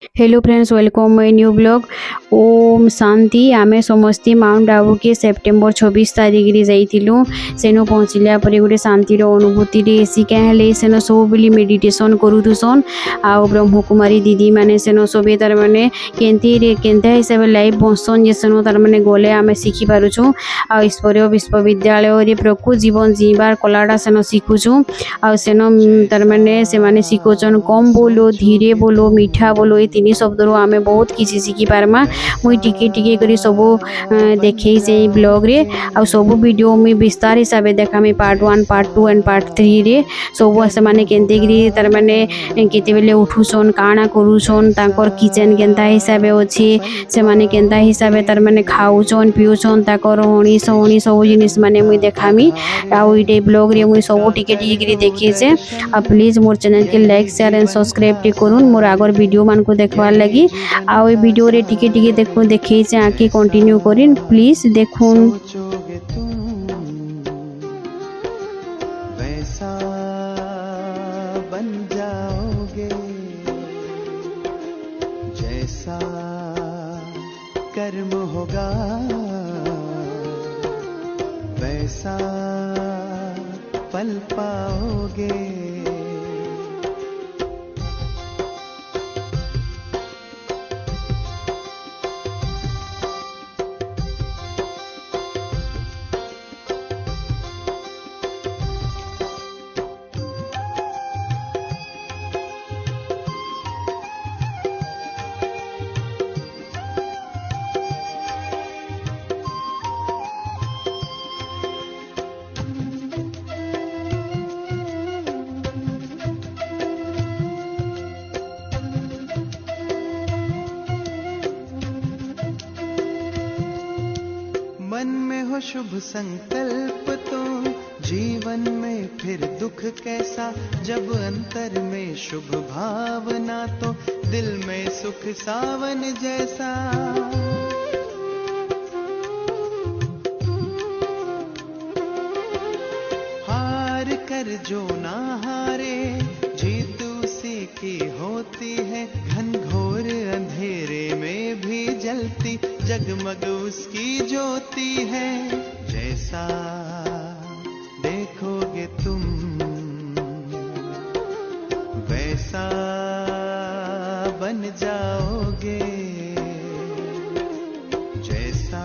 Hello friends, welcome my new blog. Om Shanti. आमे समस्ते mount Abu के सेप्टेम्बर 26 तारिख रे जाइथिलु। सेनो पहुँचला परे गोटे शांतिर अनुभूति रे एसी कहले सेनो सब बेली मेडिटेशन करूथुसन। आ ब्रह्म कुमारी दीदी माने सेनो सबे तार माने केनता हिसाब लाइफ बसन जे सेनो तार माने गले आमे शिखि पारुछु। आ ईश्वरीय विश्वविद्यालय रे प्रकु जीवन जीवार कलाटा सेनो शिखुछु। आ सेनो तार माने से माने शिखोचन कम बोलो, धीरे बोलो, मीठा बोलो। तीन शब्द रू आमे बहुत किसी शिखि पारमा। मुई टिके टिके करी सबू देखे से ब्लॉग रे आ सबू वीडियो मुई विस्तार हिसाब से देखामी पार्ट 1 पार्ट 2 एंड पार्ट 3 रे। सब से माने केनते गिरी तार माने केते बेले उठुसन, काना करूसन, ताकर किचन केनता हिसाब अछि, से माने केनता हिसाब तार माने खाउसन पिउसन, ताकर हणी सणी सब जिनिस माने मुई देखामी। आ इटे ब्लॉग रे मुई सबू टिके टिके करी देखी से। आ प्लीज मोर चैनल के like share and subscribe T करूँ मोर आगर वीडियो मान को देखवार लगी। आ वीडियो रे टिके टिके देखो देखे से आके कंटिन्यू करिन प्लीज देखुन। सोचोगे तुम वैसा बन जाओगे, जैसा कर्म होगा वैसा पल पाओगे। मन में हो शुभ संकल्प तो जीवन में फिर दुख कैसा। जब अंतर में शुभ भावना तो दिल में सुख सावन जैसा। हार कर जो ना हारे जीत उसी की होती है। घनघोर अंधेरे में भी जलती जगमग उसकी ज्योति है। जैसा देखोगे तुम वैसा बन जाओगे, जैसा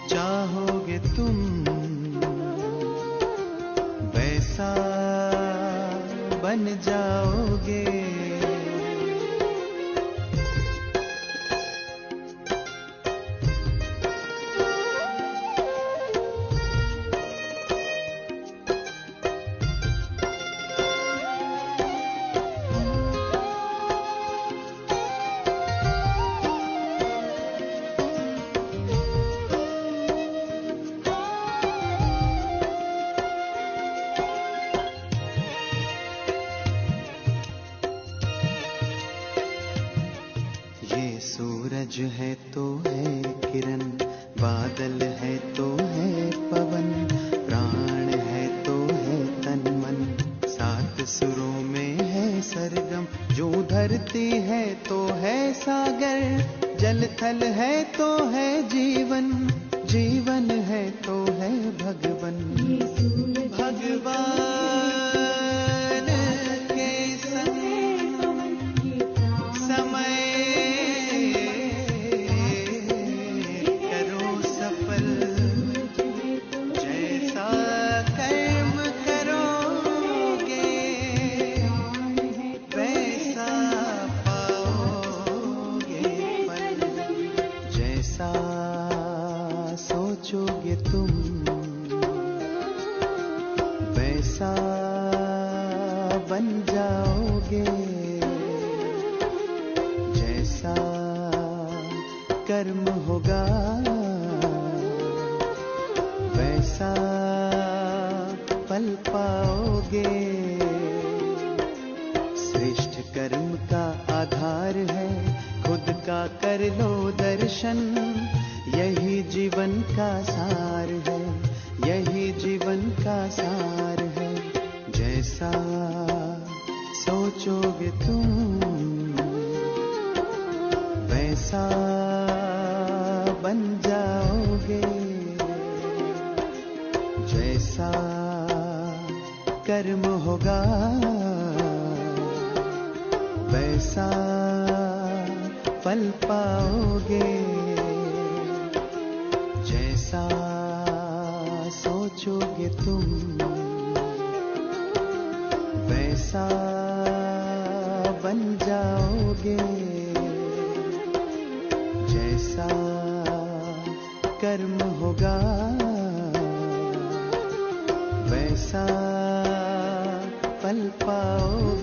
चाहोगे तुम वैसा बन जाओगे। ये सूरज है तो है किरण, बादल है तो है पवन, प्राण है तो है तन मन, सात सुरों में है सरगम। जो धरती है तो है सागर, जल थल है तो है जीवन, जीवन है तो है भगवन। भगवान के संग समय करो सफल, जैसा कर्म करोगे वैसा पाओगे फल। जैसा सोचोगे तुम वैसा बन जाओगे, जैसा कर्म होगा वैसा पल पाओगे। श्रेष्ठ कर्म का आधार है खुद का कर लो दर्शन। यही जीवन का सार है, यही जीवन का सार है। जैसा सोचोगे तुम वैसा बन जाओगे, जैसा कर्म होगा वैसा फल पाओगे, जैसा सोचोगे तुम वैसा बन जाओगे, जैसा कर्म होगा वैसा फल पाओगे।